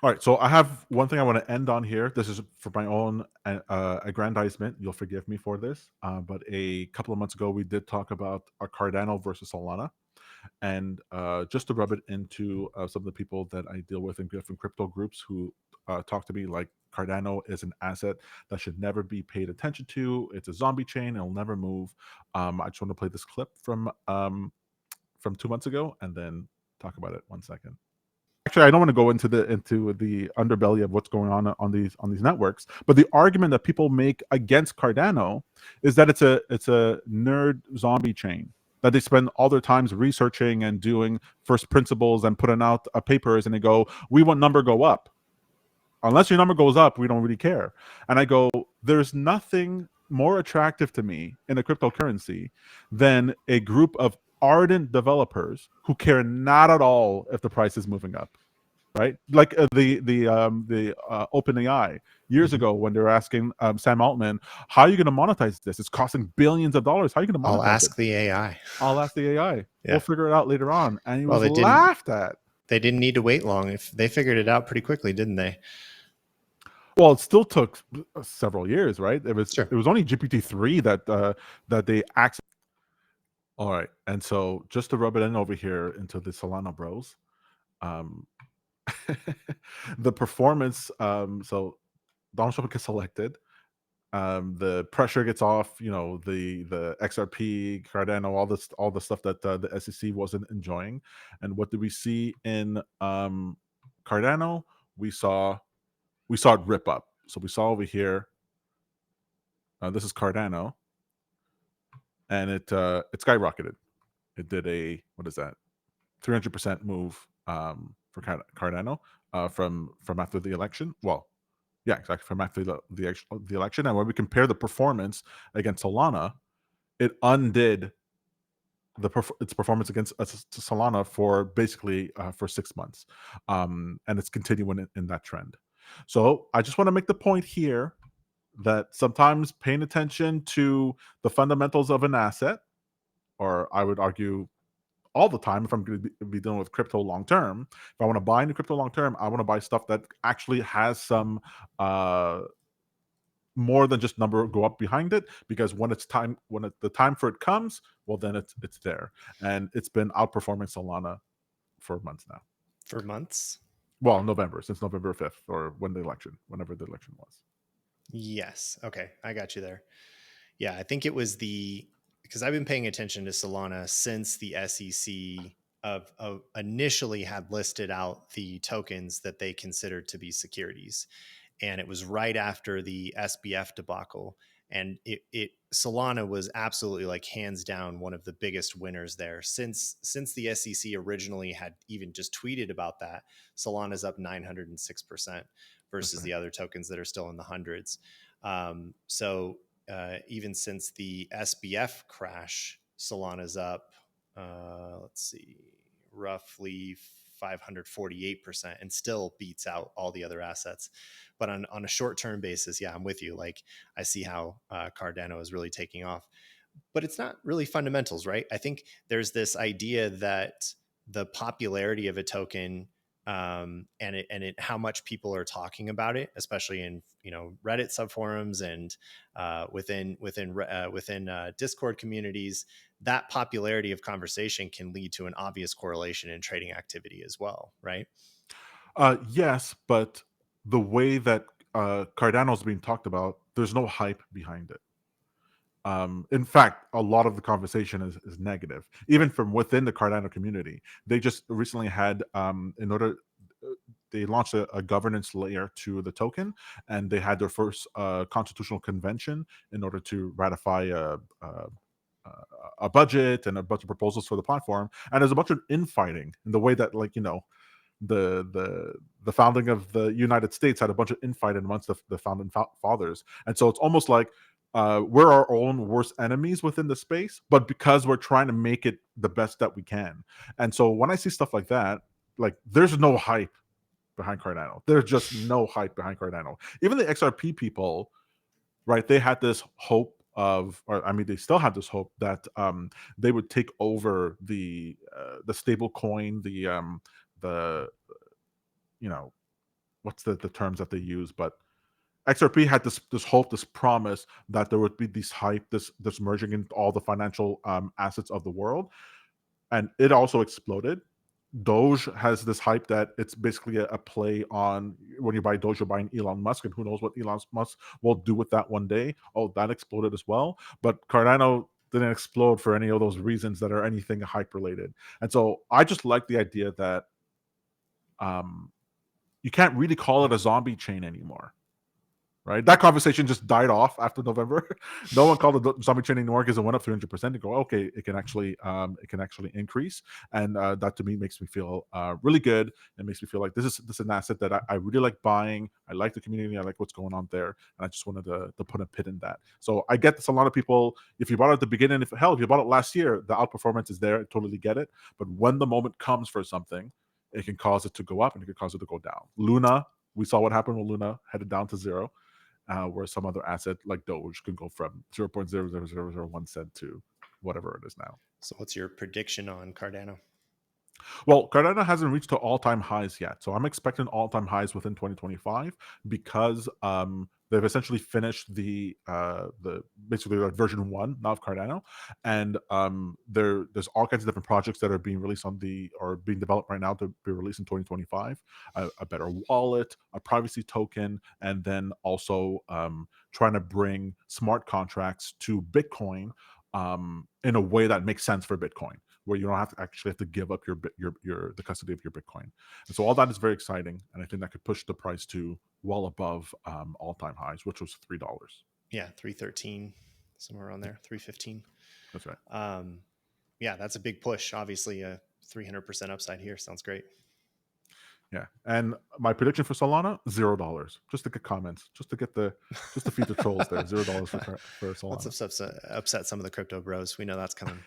All right, so I have one thing I want to end on here. This is for my own aggrandizement. You'll forgive me for this, but a couple of months ago we did talk about a Cardano versus Solana, and just to rub it into some of the people that I deal with in different crypto groups who talk to me like Cardano is an asset that should never be paid attention to. It's a zombie chain; it'll never move. I just want to play this clip from 2 months ago, and then talk about it 1 second. Actually, I don't want to go into the underbelly of what's going on these networks, but the argument that people make against Cardano is that it's a nerd zombie chain that they spend all their times researching and doing first principles and putting out papers, and they go, "We want number go up. Unless your number goes up, we don't really care." And I go, "There's nothing more attractive to me in a cryptocurrency than a group of ardent developers who care not at all if the price is moving up." Right, like the OpenAI years Mhm. ago when they were asking Sam Altman, "How are you going to monetize this? It's costing billions of dollars. How are you going to I'll monetize it?" ask the AI. I'll ask the AI. We'll Yeah. figure it out later on. And he Well, was laughed at. they didn't need to wait long. If they figured it out pretty quickly, didn't they? Well, it still took several years, right? It was Sure. it was only GPT-3 that they accessed. All right, and so just to rub it in over here into the Solana bros, um, the performance. So Donald Trump gets elected. The pressure gets off. The XRP, Cardano, all the stuff that the SEC wasn't enjoying. And what did we see in Cardano? We saw it rip up. So we saw over here. This is Cardano, and it skyrocketed. It did a, what is that, 300% move for Cardano from after the election. Well, yeah, exactly, from after the election. And when we compare the performance against Solana, it undid its performance against Solana for basically for 6 months, and it's continuing in that trend. So I just want to make the point here that sometimes paying attention to the fundamentals of an asset, or I would argue all the time, if I'm going to be dealing with crypto long term, if I want to buy into crypto long term, I want to buy stuff that actually has some uh, more than just number go up behind it, because the time for it comes, well, then it's there, and it's been outperforming Solana for months now. For months? Well, since November 5th, or whenever the election was. Yes. Okay. I got you there. Yeah. I think it was because I've been paying attention to Solana since the SEC of initially had listed out the tokens that they considered to be securities. And it was right after the SBF debacle. And Solana was absolutely, like, hands down one of the biggest winners there. Since the SEC originally had even just tweeted about that, Solana's up 906% That's versus right. the other tokens that are still in the hundreds. So even since the SBF crash, Solana's up, let's see, roughly 548%, and still beats out all the other assets. But on a short-term basis, yeah, I'm with you. Like, I see how Cardano is really taking off, but it's not really fundamentals, right? I think there's this idea that the popularity of a token, and how much people are talking about it, especially in Reddit subforums and within Discord communities, that popularity of conversation can lead to an obvious correlation in trading activity as well, right? Yes, but the way that Cardano's being talked about, there's no hype behind it. In fact, a lot of the conversation is negative, even from within the Cardano community. They just recently had, they launched a governance layer to the token, and they had their first constitutional convention in order to ratify a budget and a bunch of proposals for the platform. And there's a bunch of infighting in the way that, like, the founding of the United States had a bunch of infighting amongst the founding fathers, and so it's almost like we're our own worst enemies within the space, but because we're trying to make it the best that we can. And so when I see stuff like that, like, there's no hype behind Cardano. There's just no hype behind Cardano. Even the XRP people, right? They had this hope of, or I mean, they still had this hope that they would take over the stable coin, the you know what's the terms that they use, but XRP had this hope, this promise that there would be this hype, this merging in all the financial assets of the world, and it also exploded. Doge has this hype that it's basically a play on when you buy Doge, you're buying Elon Musk, and who knows what Elon Musk will do with that one day. Oh, that exploded as well. But Cardano didn't explode for any of those reasons that are anything hype related. And so I just like the idea that um, you can't really call it a zombie chain anymore. Right, that conversation just died off after November. No one called it zombie chain anymore because it went up 300%. To go, okay, it can actually increase, and that to me makes me feel really good. It makes me feel like this is an asset that I really like buying. I like the community. I like what's going on there, and I just wanted to put a pin in that. So I get this. A lot of people, if you bought it at the beginning, if you bought it last year, the outperformance is there. I totally get it. But when the moment comes for something, it can cause it to go up and it can cause it to go down. Luna, we saw what happened when Luna headed down to zero. Where some other asset like Doge could go from 0.00001 cent to whatever it is now. So what's your prediction on Cardano? Well, Cardano hasn't reached to all-time highs yet, so I'm expecting all-time highs within 2025 because they've essentially finished the basically like version 1 now of Cardano, and there's all kinds of different projects that are being released or being developed right now to be released in 2025. A better wallet, a privacy token, and then also trying to bring smart contracts to Bitcoin in a way that makes sense for Bitcoin, where you don't have to give up your the custody of your Bitcoin. And so all that is very exciting, and I think that could push the price to well above all-time highs, which was $3. Yeah, 313, somewhere around there, 315. That's right. Yeah, that's a big push. Obviously, a 300% upside here sounds great. Yeah, and my prediction for Solana, $0. Just to get comments, just to feed the trolls there. $0 for Solana. Let's upset some of the crypto bros. We know that's coming.